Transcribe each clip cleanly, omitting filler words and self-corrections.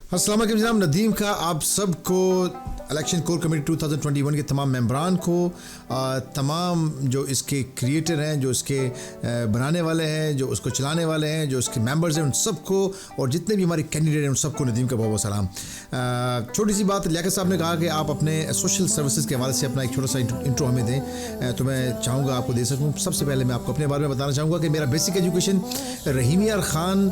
अस्सलाम वालेकुम जनाब, नदीम का आप सबको, इलेक्शन कोर कमेटी 2021 के तमाम मेंबरान को, तमाम जो इसके क्रिएटर हैं, जो इसके बनाने वाले हैं, जो उसको चलाने वाले हैं, जो इसके मेंबर्स हैं, उन सबको, और जितने भी हमारे कैंडिडेट हैं उन सबको नदीम का बहुत बहुत सलाम। छोटी सी बात, लियाकत साहब ने कहा कि आप अपने सोशल सर्विसेज के हवाले से अपना एक छोटा सा इंट्रो हमें दें, तो मैं चाहूँगा आपको दे सकूँ। सबसे पहले मैं आपको अपने बारे में बताना चाहूँगा कि मेरा बेसिक एजुकेशन रहीम यार ख़ान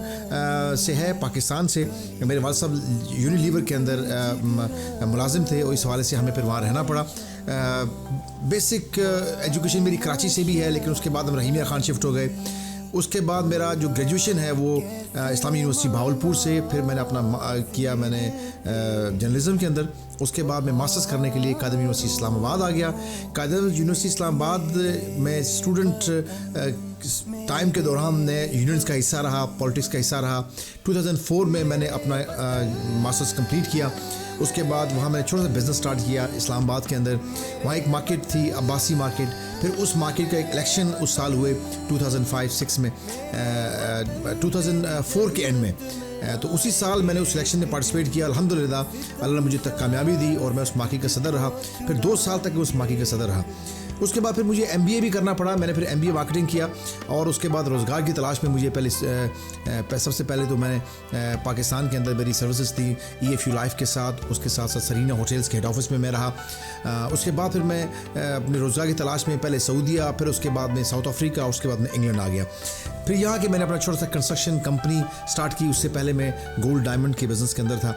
से है, पाकिस्तान से। मेरे वालिद साहब यूनिलीवर के अंदर मुलाजिम थे और इस हवाले से हमें फिर वहाँ रहना पड़ा। बेसिक एजुकेशन मेरी कराची से भी है, लेकिन उसके बाद हम रहीम यार ख़ान शिफ्ट हो गए। उसके बाद मेरा जो ग्रेजुएशन है वो इस्लामी यूनिवर्सिटी भावलपुर से, फिर मैंने अपना किया मैंने जर्नलिज़म के अंदर। उसके बाद मैं मास्टर्स करने के लिए कायदम यूनिवर्सिटी इस्लामाबाद आ गया। कायदम यूनिवर्सिटी इस्लामाबाद में स्टूडेंट टाइम के दौरान मैं यूनियंस का हिस्सा रहा, पॉलिटिक्स का हिस्सा रहा। 2004 में मैंने अपना मास्टर्स कंप्लीट किया। उसके बाद वहाँ मैंने छोटा सा बिज़नेस स्टार्ट किया इस्लामाबाद के अंदर। वहाँ एक मार्केट थी, अब्बासी मार्केट। फिर उस मार्केट का एक इलेक्शन उस साल हुए 2005-06 में, 2004 के एंड में। तो उसी साल मैंने उस इलेक्शन में पार्टिसिपेट किया। अल्हम्दुलिल्लाह अल्लाह ने मुझे तक कामयाबी दी और मैं उस मार्केट का सदर रहा। फिर 2 साल तक उस मार्केट का सदर रहा। उसके बाद फिर मुझे MBA भी करना पड़ा। मैंने फिर MBA मार्केटिंग किया और उसके बाद रोज़गार की तलाश में मुझे सबसे पहले तो मैंने पाकिस्तान के अंदर मेरी सर्विसेज थी EFU लाइफ के साथ। उसके साथ साथ सरीना होटल्स के हेड ऑफिस में मैं रहा। उसके बाद फिर मैं अपने रोज़गार की तलाश में पहले सऊदीया, फिर उसके बाद में साउथ अफ्रीका, उसके बाद में इंग्लैंड आ गया। फिर यहाँ के मैंने अपना छोटा सा कंस्ट्रक्शन कंपनी स्टार्ट की। उससे पहले मैं गोल्ड डायमंड के बिज़नेस के अंदर था।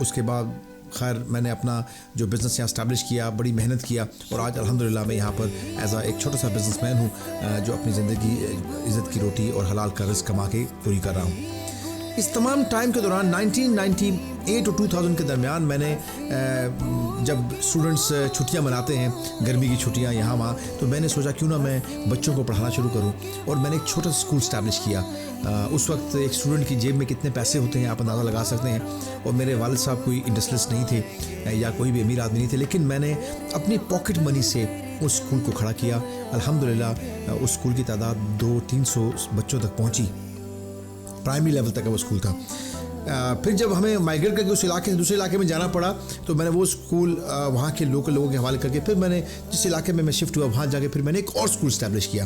उसके बाद खैर मैंने अपना जो बिज़नेस यहाँ इस्टेब्लिश किया, बड़ी मेहनत किया और आज अल्हम्दुलिल्लाह मैं यहाँ पर एज एक छोटा सा बिज़नेसमैन हूँ जो अपनी ज़िंदगी इज़्ज़त की रोटी और हलाल का रिज़्क़ कमा के पूरी कर रहा हूँ। इस तमाम टाइम के दौरान 1998 और 2000 के दरमियान मैंने जब स्टूडेंट्स छुट्टियां मनाते हैं, गर्मी की छुट्टियां यहाँ वहाँ, तो मैंने सोचा क्यों ना मैं बच्चों को पढ़ाना शुरू करूँ और मैंने एक छोटा सा स्कूल इस्टेब्लिश किया। उस वक्त एक स्टूडेंट की जेब में कितने पैसे होते हैं आप अंदाज़ा लगा सकते हैं। और मेरे वालिद साहब कोई इंडस्ट्रियलिस्ट नहीं थे या कोई भी अमीर आदमी नहीं थे, लेकिन मैंने अपनी पॉकेट मनी से उस स्कूल को खड़ा किया। अल्हम्दुलिल्लाह उस स्कूल की तादाद 200-300 बच्चों तक पहुँची। प्राइमरी लेवल तक का वो स्कूल था। फिर जब हमें माइग्रेट करके उस इलाके से दूसरे इलाके में जाना पड़ा तो मैंने वो स्कूल वहाँ के लोकल लोगों के हवाले करके फिर मैंने जिस इलाके में मैं शिफ्ट हुआ वहाँ जाके फिर मैंने एक और स्कूल इस्टेब्लिश किया।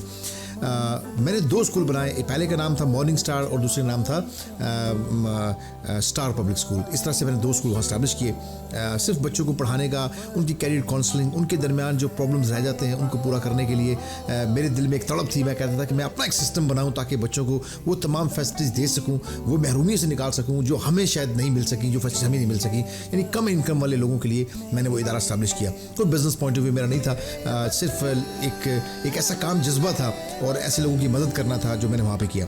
मैंने 2 स्कूल बनाए। पहले का नाम था मॉर्निंग स्टार और दूसरे का नाम था स्टार पब्लिक स्कूल। इस तरह से मैंने 2 स्कूल वहाँ इस्टेब्लिश किए, सिर्फ बच्चों को पढ़ाने का, उनकी कैरियर काउंसलिंग, उनके दरमियान जो प्रॉब्लम्स रह जाते हैं उनको पूरा करने के लिए। मेरे दिल में एक तड़प थी, मैं कहता था कि मैं अपना एक सिस्टम बनाऊँ ताकि बच्चों को वो तमाम फैसिलिटीज़ दे सकूँ, वो महरूमी से निकाल सकूँ जो हमें शायद नहीं मिल सकी, जो फैसिलिटीज हमें नहीं मिल सकी। यानी कम इनकम वाले लोगों के लिए मैंने वो इदारा इस्टेब्लिश किया। कोई बिज़नेस पॉइंट ऑफ व्यू मेरा नहीं था, सिर्फ एक ऐसा काम जज्बा था और ऐसे लोगों की मदद करना था जो मैंने वहाँ पे किया।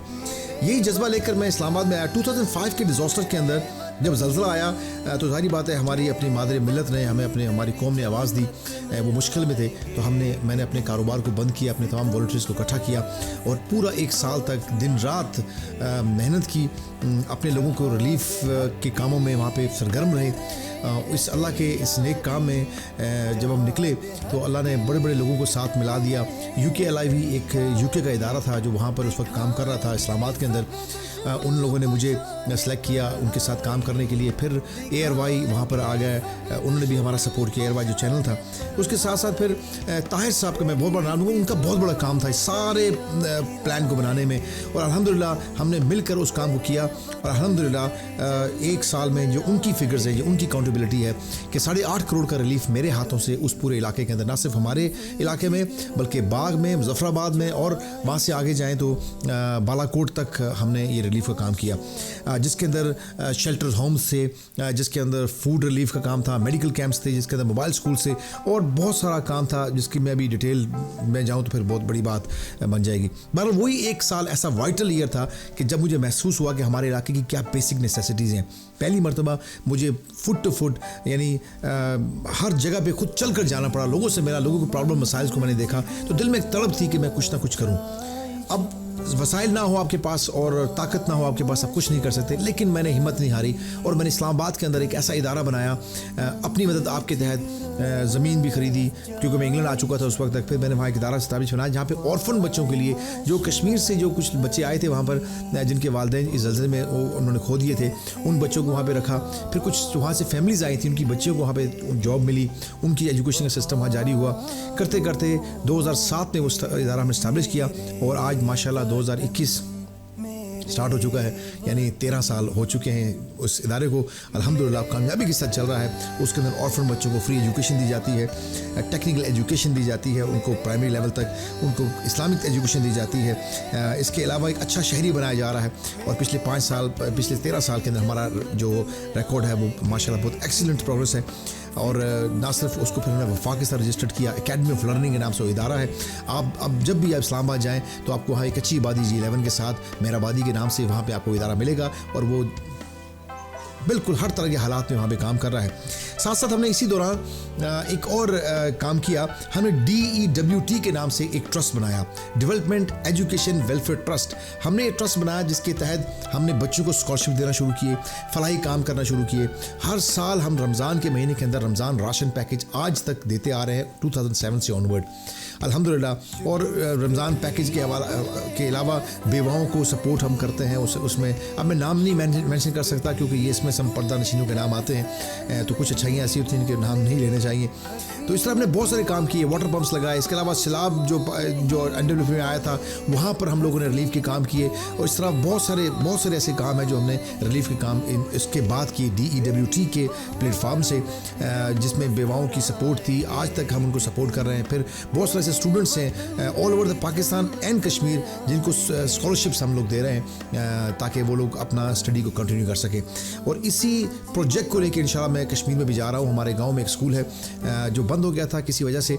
यही जज्बा लेकर मैं इस्लामाबाद में आया। 2005 के डिज़ास्टर के अंदर जब ज़ल्ज़ला आया तो जाहिर बात है हमारी अपनी मादर मिलत ने हमारी कौम ने आवाज़ दी। वो मुश्किल में थे तो मैंने अपने कारोबार को बंद किया, अपने तमाम वॉलंटियर्स को इकट्ठा किया और पूरा 1 साल तक दिन रात मेहनत की, अपने लोगों को रिलीफ के कामों में वहाँ पे सरगर्म रहे। इस अल्लाह के इस नेक काम में जब हम निकले तो अल्लाह ने बड़े बड़े लोगों को साथ मिला दिया। UKLIV एक UK का इदारा था जो वहाँ पर उस वक्त काम कर रहा था इस्लामाबाद के अंदर। उन लोगों ने मुझे सेलेक्ट किया उनके साथ काम करने के लिए। फिर ARY वहाँ पर आ गए, उन्होंने भी हमारा सपोर्ट किया, ARY जो चैनल था। उसके साथ साथ फिर ताहिर साहब का मैं बहुत बड़ा नाम दूँगा, उनका बहुत बड़ा काम था इस सारे प्लान को बनाने में और अल्हम्दुलिल्लाह हमने मिलकर उस काम को किया। और अल्हम्दुलिल्लाह 1 साल में जो उनकी फिगर्स है, जो उनकी काउंटेबिलिटी है कि 8.5 करोड़ का रिलीफ मेरे हाथों से उस पूरे इलाके के अंदर, ना सिर्फ हमारे इलाके में बल्कि बाग में, मुजफ्फराबाद में और वहाँ से आगे जाएँ तो बालाकोट तक हमने ये रिलीफ का काम किया, जिसके अंदर शेल्टर होम्स थे, जिसके अंदर फूड रिलीफ का काम था, मेडिकल कैंप्स थे, जिसके अंदर मोबाइल स्कूल से और बहुत सारा काम था जिसकी मैं अभी डिटेल में जाऊँ तो फिर बहुत बड़ी बात बन जाएगी। बहरहाल वही 1 साल ऐसा वाइटल ईयर था कि जब मुझे महसूस हुआ कि हमारे इलाके की क्या बेसिक नेसेसिटीज़ हैं। पहली मरतबा मुझे फुट टू फुट यानी हर जगह पे खुद चल कर जाना पड़ा, लोगों से मिला, लोगों को प्रॉब्लम मसाइल को मैंने देखा तो दिल में एक तड़प थी कि मैं कुछ ना कुछ करूँ। अब वसाइल ना हो आपके पास और ताकत ना हो आपके पास, आप कुछ नहीं कर सकते। लेकिन मैंने हिम्मत नहीं हारी और मैंने इस्लामाबाद के अंदर एक ऐसा इदारा बनाया, अपनी मदद आपके तहत ज़मीन भी ख़रीदी क्योंकि मैं इंग्लैंड आ चुका था उस वक्त तक। फिर मैंने वहाँ एक इदारा स्टैब्लिश बनाया जहाँ पे ऑर्फन बच्चों के लिए, जो कश्मीर से जो कुछ बच्चे आए थे वहाँ पर, जिनके वालिदैन इस ज़लज़ले में उन्होंने खो दिए थे, उन बच्चों को वहाँ पे रखा। फिर कुछ वहाँ से फैमिलीज़ आई थी, उनकी बच्चियों को वहाँ पे जॉब मिली, उनकी एजुकेशन का सिस्टम वहाँ जारी हुआ। करते करते 2007 में वो इदारा हमने स्टैब्लिश किया और आज माशाल्लाह 2021 स्टार्ट हो चुका है, यानी 13 साल हो चुके हैं उस इदारे को। अल्हम्दुलिल्लाह कामयाबी के साथ चल रहा है। उसके अंदर ऑर्फन बच्चों को फ्री एजुकेशन दी जाती है, टेक्निकल एजुकेशन दी जाती है, उनको प्राइमरी लेवल तक उनको इस्लामिक एजुकेशन दी जाती है। इसके अलावा एक अच्छा शहरी बनाया जा रहा है और पिछले 13 साल के अंदर हमारा जो रिकॉर्ड है वो माशाल्लाह बहुत एक्सीलेंट प्रोग्रेस है। और ना सिर्फ उसको फिर हमने वफा के साथ रजिस्टर्ड किया, एकेडमी ऑफ लर्निंग के नाम से वो इदारा है। आप अब जब भी आप इस्लामाबाद जाएँ तो आपको वहाँ एक अच्छी आबादी G11 के साथ मेहराबादी के नाम से वहाँ पे आपको इदारा मिलेगा और वो बिल्कुल हर तरह के हालात में वहाँ पे काम कर रहा है। साथ साथ हमने इसी दौरान एक और काम किया, हमने DEWT के नाम से एक ट्रस्ट बनाया, डेवलपमेंट एजुकेशन वेलफेयर ट्रस्ट। हमने ये ट्रस्ट बनाया जिसके तहत हमने बच्चों को स्कॉलरशिप देना शुरू किए, फलाही काम करना शुरू किए। हर साल हम रमज़ान के महीने के अंदर रमज़ान राशन पैकेज आज तक देते आ रहे हैं 2007 से ऑनवर्ड अल्हम्दुलिल्लाह। और रमज़ान पैकेज के अलावा बेवाओं को सपोर्ट हम करते हैं उसमें। अब मैं नाम नहीं मेंशन कर सकता क्योंकि ये इसमें सब पर्दा नशीनों के नाम आते हैं, तो कुछ अच्छाइयाँ ऐसी होती हैं जिनके नाम नहीं लेने चाहिए। तो इस तरह हमने बहुत सारे काम किए, वाटर पंप्स लगाए। इसके अलावा सैलाब जो NWF में आया था वहाँ पर हम लोगों ने रिलीफ के काम किए। और इस तरह बहुत सारे ऐसे काम हैं जो हमने रिलीफ के काम इसके बाद किए DEWT के प्लेटफार्म से, जिसमें बेवाओं की सपोर्ट थी। आज तक हम उनको सपोर्ट कर रहे हैं। फिर बहुत सारे ऐसे स्टूडेंट्स हैं all over the Pakistan and Kashmir जिनको स्कॉलरशिप्स हम लोग दे रहे हैं ताकि वो लोग अपना स्टडी को कंटिन्यू कर सकें। और इसी प्रोजेक्ट को लेकर इंशाल्लाह मैं कश्मीर में भी जा रहा हूँ। हमारे गाँव में एक स्कूल है जो बंद हो गया था किसी वजह से,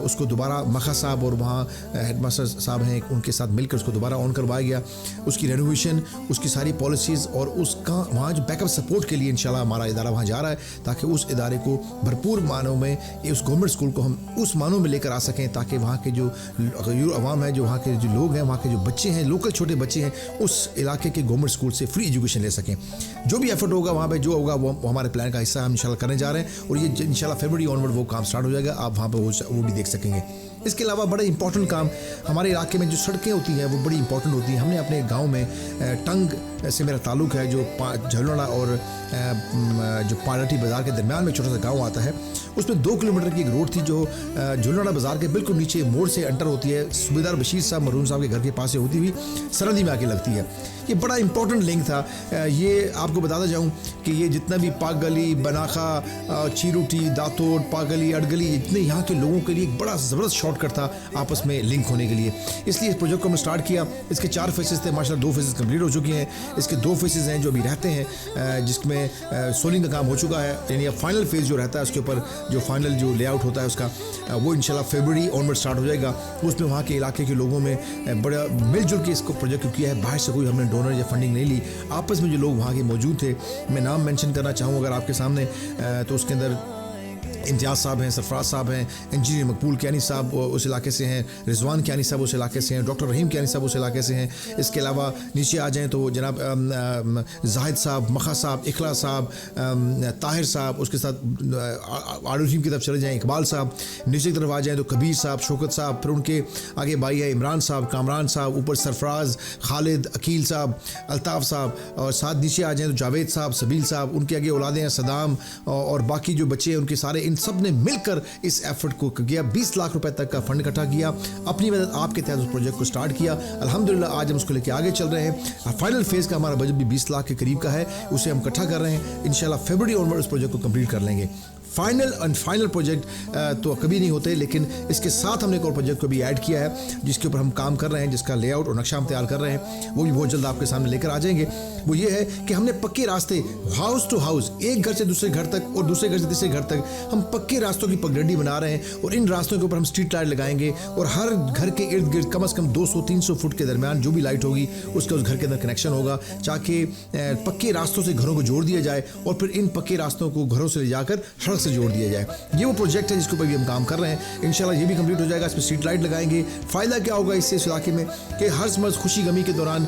उसको दोबारा मखा साहब और वहाँ हेडमास्टर साहब हैं, उनके साथ मिलकर उसको दोबारा ऑन करवाया गया। उसकी रेनोवेशन, उसकी सारी पॉलिसीज़ और उसका वहाँ जो बैकअप सपोर्ट के लिए इंशाल्लाह हमारा इदारा वहाँ जा रहा है ताकि उस इदारे को भरपूर मानों में, उस गवर्नमेंट स्कूल को हम उस मानों में लेकर आ सकें ताकि वहाँ के जो अवाम है, जो वहाँ के जो लोग हैं, वहाँ के जो बच्चे हैं, लोकल छोटे बच्चे हैं, उस इलाके के गवर्नमेंट स्कूल से फ्री एजुकेशन ले सकें। जो भी एफर्ट होगा वहाँ पे जो होगा वो हमारे प्लान का हिस्सा हम इंशाल्लाह करने जा रहे हैं और ये इंशाल्लाह फरवरी ऑनवर्ड वो काम स्टार्ट हो जाएगा। आप वहाँ पर वो भी देख सकेंगे। इसके अलावा बड़ा इंपॉर्टेंट काम हमारे इलाके में जो सड़कें होती हैं वो बड़ी इंपॉर्टेंट होती हैं। हमने अपने गांव में टंग से मेरा ताल्लुक़ है, जो झलवाड़ा और जो पार्टी बाज़ार के दरमियान में छोटा सा गांव आता है, उसमें 2 किलोमीटर की एक रोड थी जो झलवाड़ा बाज़ार के बिल्कुल नीचे मोड़ से एंटर होती है, सूबेदार बशीर साहब मरून साहब के घर के पास से होती हुई सरहदी में आके लगती है। ये बड़ा इंपॉर्टेंट लिंक था। ये आपको बताता जाऊँ कि ये जितना भी पाक गली, बनाखा, चीरूटी, दातोड़, पाक गली, अड़गली, इतने यहाँ के लोगों के लिए एक बड़ा ज़बरदस्त शॉर्टकट था आपस में लिंक होने के लिए। इसलिए इस प्रोजेक्ट को हमने स्टार्ट किया। इसके 4 फेसेस थे, माशाल्लाह 2 फेसेस कंप्लीट हो चुकी हैं। इसके 2 फेसेस हैं जो अभी रहते हैं, जिसमें सोलिंग का काम हो चुका है, यानी अब फाइनल फेज़ जो रहता है उसके ऊपर जो फाइनल जो लेआउट होता है उसका, वो इंशाल्लाह फरवरी ऑनवर्ड स्टार्ट हो जाएगा। उसमें वहाँ के इलाके के लोगों में बड़ा मिलजुल के इसको प्रोजेक्ट को किया है। बाहर से कोई हमने डोनर या फंडिंग नहीं ली, आपस में जो लोग वहाँ के मौजूद थे, मैं नाम मेंशन करना चाहूँ अगर आपके सामने, तो उसके अंदर इम्तियाज़ साहब हैं, सरफराज साहब हैं, इंजीनियर मकबूल कियानी साहब उस इलाके से हैं, रिजवान कियानी साहब उस इलाके से हैं, डॉक्टर रहीम कियानी साहब उस इलाके से हैं। इसके अलावा नीचे आ जाएँ तो जनाब जाहिद साहब, मखा साहब, इखला साहब, ताहिर साहब, उसके साथ आलूम की तरफ चले जाएँ इकबाल साहब, नीचे की तरफ आ जाएँ तो कबीर साहब, शौकत साहब, फिर उनके आगे भाई है इमरान साहब, कामरान साहब, ऊपर सरफराज, खालिद, अकील साहब, अल्ताफ़ साहब, और साथ नीचे आ जाएँ तो जावेद साहब, सबील साहब, उनके आगे औलादे हैं सदाम और बाकी जो बच्चे हैं उनके सारे, इन सब ने मिलकर इस एफर्ट को किया। 20 लाख रुपए तक का फंड इकट्ठा किया, अपनी मदद आपके तहत उस प्रोजेक्ट को स्टार्ट किया। अल्हम्दुलिल्लाह आज हम उसको लेकर आगे चल रहे हैं। फाइनल फेज़ का हमारा बजट भी 20 लाख के करीब का है, उसे हम इकट्ठा कर रहे हैं। इंशाल्लाह फरवरी ऑनवर्ड उस प्रोजेक्ट को कंप्लीट कर लेंगे। फाइनल प्रोजेक्ट तो कभी नहीं होते, लेकिन इसके साथ हमने एक और प्रोजेक्ट को भी ऐड किया है जिसके ऊपर हम काम कर रहे हैं, जिसका लेआउट और नक्शा हम तैयार कर रहे हैं, वो भी बहुत जल्द आपके सामने लेकर आ जाएंगे। वो ये है कि हमने पक्के रास्ते हाउस टू हाउस, एक घर से दूसरे घर तक और दूसरे घर से तीसरे घर तक, हम पक्के रास्तों की पगडंडी बना रहे हैं और इन रास्तों के ऊपर हम स्ट्रीट लाइट लगाएंगे और हर घर के इर्द गिर्द कम से कम 200-300 फुट के दरमियान जो भी लाइट होगी उसका उस घर के अंदर कनेक्शन होगा, ताकि पक्के रास्तों से घरों को जोड़ दिया जाए और फिर इन पक्के रास्तों को घरों से ले जाकर सड़क से जोड़ दिया जाए। ये वो प्रोजेक्ट है जिसके ऊपर भी हम काम कर रहे हैं। इंशाल्लाह ये भी कंप्लीट हो जाएगा। इसमें स्ट्रीट लाइट लगाएंगे। फ़ायदा क्या होगा इससे इस इलाके में कि हर मर्ज खुशी गमी के दौरान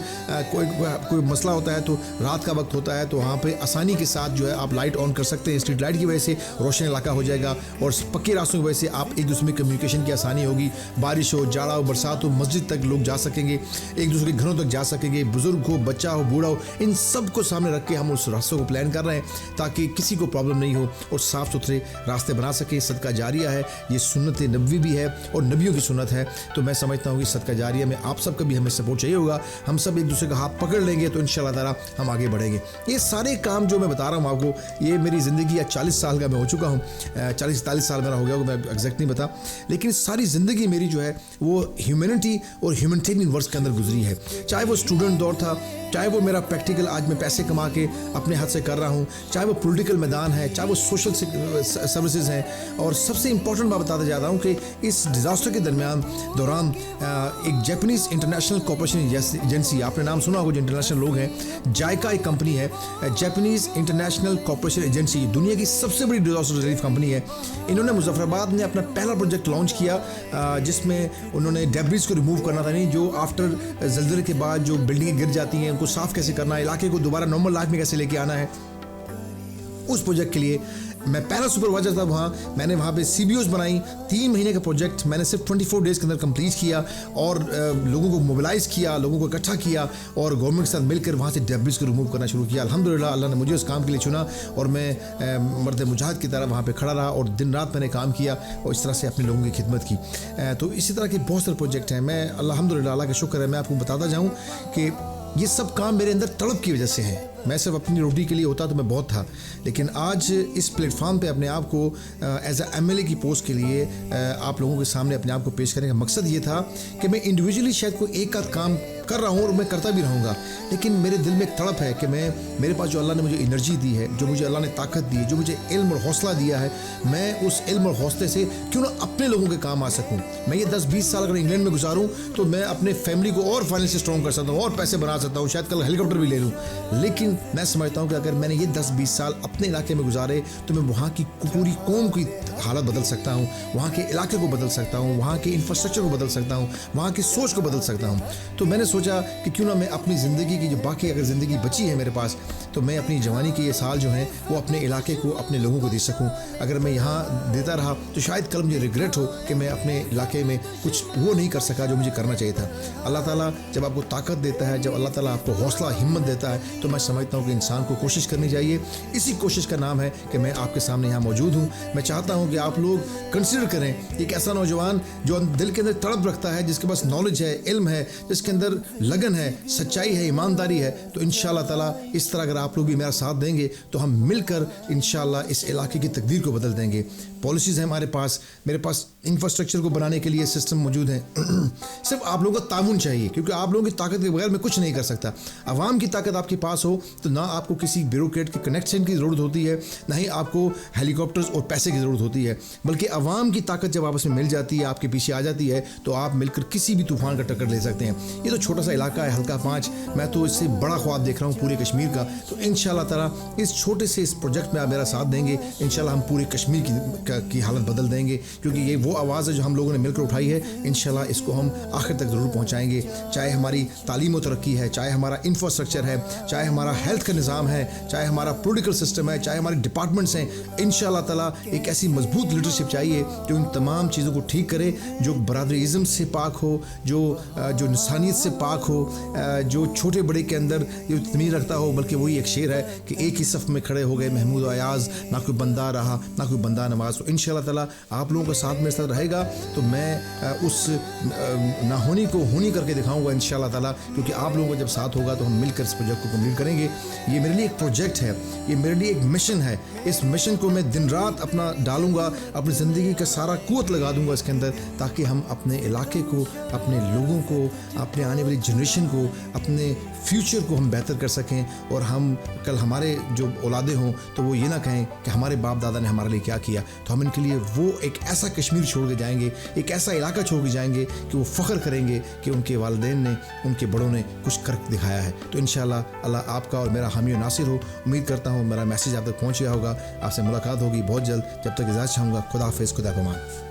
कोई मसला होता है तो रात का वक्त होता है तो वहाँ पे आसानी के साथ जो है आप लाइट ऑन कर सकते हैं। स्ट्रीट लाइट की वजह से रोशन इलाका हो जाएगा और पक्के रास्तों की वजह से आप एक दूसरे में कम्युनिकेशन की आसानी होगी। बारिश हो, जाड़ा हो, बरसात हो, मस्जिद तक लोग जा सकेंगे, एक दूसरे के घरों तक जा सकेंगे, बुजुर्ग हो, बच्चा हो, बूढ़ा हो, इन सब को सामने रख के हम उस रास्तों को प्लान कर रहे हैं ताकि किसी को प्रॉब्लम नहीं हो और साफ़ सुथरे रास्ते बना सके। सदका जारिया है, ये सुन्नत नबवी भी है और नबियों की सुन्नत है। तो मैं समझता हूँ कि सदका जारिया में आप सबका भी हमें सपोर्ट चाहिए होगा। हम सब एक दूसरे का हाथ पकड़ लेंगे तो इंशाल्लाह ताला हम आगे बढ़ेंगे। ये सारे काम जो मैं बता रहा हूँ आपको, ये मेरी ज़िंदगी या 40 साल का मैं हो चुका हूँ, 40-43 साल मेरा हो गया, मैं एग्जैक्ट नहीं बता, लेकिन सारी ज़िंदगी मेरी जो है वो ह्यूमैनिटी और ह्यूमैनिटेरियन वर्क्स के अंदर गुजरी है। चाहे वो स्टूडेंट दौर था, चाहे वो मेरा प्रैक्टिकल आज मैं पैसे कमा के अपने हाथ से कर रहा हूँ, चाहे वो पॉलिटिकल मैदान है, चाहे वो सोशल सर्विसेज हैं। और सबसे इम्पोर्टेंट बात बताता जा रहा हूँ कि इस डिज़ास्टर के दौरान एक जापानीज़ इंटरनेशनल कॉर्पोरेशन एजेंसी, आपने नाम सुना होगा जो इंटरनेशनल लोग हैं, जायका एक कंपनी है, जापानीज़ इंटरनेशनल कॉर्पोरेशन एजेंसी, दुनिया की सबसे बड़ी डिज़ास्टर रिलीफ कंपनी है। इन्होंने मुजफ्फराबाद में अपना पहला प्रोजेक्ट लॉन्च किया जिसमें उन्होंने डेब्रिस को रिमूव करना था, नहीं जो आफ्टर ज़लज़ले के बाद जो बिल्डिंगें गिर जाती हैं उनको साफ़ कैसे करना है, इलाके को दोबारा नॉर्मल लाइफ में कैसे लेके आना है। उस प्रोजेक्ट के लिए मैं पहला सुपरवाइजर था वहाँ। मैंने वहाँ पे CBOs बनाई। 3 महीने का प्रोजेक्ट मैंने सिर्फ 24 डेज़ के अंदर कंप्लीट किया और लोगों को मोबिलाइज़ किया, लोगों को इकट्ठा किया और गवर्नमेंट के साथ मिलकर वहाँ से डेब्रिस को रिमूव करना शुरू किया। अल्हम्दुलिल्लाह अल्लाह ने मुझे उस काम के लिए चुना और मैं मर्द मुजाहिद की तरह वहाँ पर खड़ा रहा और दिन रात मैंने काम किया और इस तरह से अपने लोगों की खिदमत की। तो इसी तरह के बहुत सारे प्रोजेक्ट हैं। मैं अल्हम्दुलिल्लाह अल्लाह का शुक्र है, मैं आपको बताता जाऊँ कि ये सब काम मेरे अंदर तड़प की वजह से है। मैं सिर्फ अपनी रोटी के लिए होता तो मैं बहुत था, लेकिन आज इस प्लेटफॉर्म पे अपने आप को एज MLA की पोस्ट के लिए आप लोगों के सामने अपने आप को पेश करने का मकसद ये था कि मैं इंडिविजुअली शायद कोई एक आध काम कर रहा हूँ और मैं करता भी रहूँगा, लेकिन मेरे दिल में एक तड़प है कि मेरे पास जो अल्लाह ने मुझे एनर्जी दी है, जो मुझे अल्लाह ने ताकत दी है, जो मुझे इल्म और हौसला दिया है, मैं उस इल्म और हौसले से क्यों ना अपने लोगों के काम आ सकूँ। मैं ये 10-20 साल अगर इंग्लैंड में गुजारूँ तो मैं अपने फैमिली को और फाइनेंशियल स्ट्रॉन्ग कर सकता हूँ और पैसे बना सकता हूँ, शायद कल हेलीकॉप्टर भी ले लूँ। लेकिन मैं समझता हूँ कि अगर मैंने ये 10-20 साल अपने इलाके में गुजारे तो मैं वहाँ की पूरी कौम की हालत बदल सकता हूँ, वहाँ के इलाके को बदल सकता हूँ, वहाँ के इंफ्रास्ट्रक्चर को बदल सकता हूँ, वहाँ की सोच को बदल सकता हूँ। तो मैंने सोचा कि क्यों ना मैं अपनी ज़िंदगी की जो बाकी अगर ज़िंदगी बची है मेरे पास, तो मैं अपनी जवानी के ये साल जो हैं वो अपने इलाके को, अपने लोगों को दे सकूँ। अगर मैं यहाँ देता रहा तो शायद कल मुझे रिग्रेट हो कि मैं अपने इलाके में कुछ वो नहीं कर सका जो मुझे करना चाहिए था। अल्लाह ताला जब आपको ताकत देता है, जब अल्लाह ताला आपको हौसला हिम्मत देता है, तो मैं समझता हूँ कि इंसान को कोशिश करनी चाहिए। इसी कोशिश का नाम है कि मैं आपके सामने यहाँ मौजूद हूँ। मैं चाहता हूँ कि आप लोग कंसिडर करें एक ऐसा नौजवान जो दिल के अंदर तड़प रखता है, जिसके पास नॉलेज है, इल्म है, जिसके अंदर लगन है, सच्चाई है, ईमानदारी है। तो इंशाअल्लाह ताला इस तरह अगर आप लोग भी मेरा साथ देंगे तो हम मिलकर इंशाअल्लाह इस इलाके की तकदीर को बदल देंगे। पॉलिसीज़ हैं हमारे पास, मेरे पास इंफ्रास्ट्रक्चर को बनाने के लिए सिस्टम मौजूद हैं। सिर्फ आप लोगों का ताउन चाहिए, क्योंकि आप लोगों की ताकत के बगैर मैं कुछ नहीं कर सकता। आवाम की ताकत आपके पास हो तो ना आपको किसी ब्यूरोक्रेट के कनेक्शन की ज़रूरत होती है, ना ही आपको हेलीकॉप्टर्स और पैसे की ज़रूरत होती है, बल्कि आवाम की ताकत जब आपस में मिल जाती है, आपके पीछे आ जाती है, तो आप मिलकर किसी भी तूफान का टक्कर ले सकते हैं। ये तो छोटा सा इलाका है, हल्का 5, मैं तो इससे बड़ा ख्वाब देख रहा हूँ पूरे कश्मीर का। तो इंशाअल्लाह ताला इस छोटे से इस प्रोजेक्ट में आप मेरा साथ देंगे, इंशाअल्लाह हम पूरे कश्मीर की हालत बदल देंगे, क्योंकि ये वो आवाज़ है जो हम लोगों ने मिलकर उठाई है। इंशाअल्लाह इसको हम आखिर तक ज़रूर पहुँचाएंगे। चाहे हमारी तालीम और तरक्की है, चाहे हमारा इंफ्रास्ट्रक्चर है, चाहे हमारा हेल्थ का निज़ाम है, चाहे हमारा पॉलिटिकल सिस्टम है, चाहे हमारे डिपार्टमेंट्स हैं, इंशाअल्लाह ताला एक ऐसी मजबूत लीडरशिप चाहिए जो इन तमाम चीज़ों को ठीक करे, जो बरादरीज़म से पाक हो, जो इंसानियत से पाक हो, जो छोटे बड़े के अंदर ये तमीज़ रखता हो। बल्कि वही एक शेर है कि एक ही सफ़ में खड़े हो गए महमूद और अयाज़, ना कोई बंदा रहा ना कोई बंदा नवाज। तो इंशाअल्लाह ताला आप लोगों का साथ मेरे साथ रहेगा तो मैं उस ना होनी को होनी करके दिखाऊंगा इंशाअल्लाह ताला, क्योंकि आप लोगों का जब साथ होगा तो हम मिलकर इस प्रोजेक्ट को कंप्लीट करेंगे। ये मेरे लिए एक प्रोजेक्ट है, ये मेरे लिए एक मिशन है। इस मिशन को मैं दिन रात अपना डालूंगा, अपनी ज़िंदगी का सारा कुव्वत लगा दूंगा इसके अंदर, ताकि हम अपने इलाके को, अपने लोगों को, अपने आने वाली जनरेशन को, अपने फ्यूचर को हम बेहतर कर सकें और हम कल हमारे जो औलादे हों तो वो ये ना कहें कि हमारे बाप दादा ने हमारे लिए क्या किया। तो हम इनके लिए वो एक ऐसा कश्मीर چھوڑ کے جائیں گے, ایک ایسا علاقہ چھوڑ کے جائیں گے کہ وہ فخر کریں گے کہ ان کے والدین نے, ان کے بڑوں نے کچھ کر دکھایا ہے. تو انشاءاللہ اللہ آپ کا اور میرا حامی و ناصر ہو. امید کرتا ہوں میرا میسیج آپ تک پہنچ گیا ہوگا. آپ سے ملاقات ہوگی بہت جلد. جب تک اجازت چاہوں گا, خدا حافظ, خدا پامان.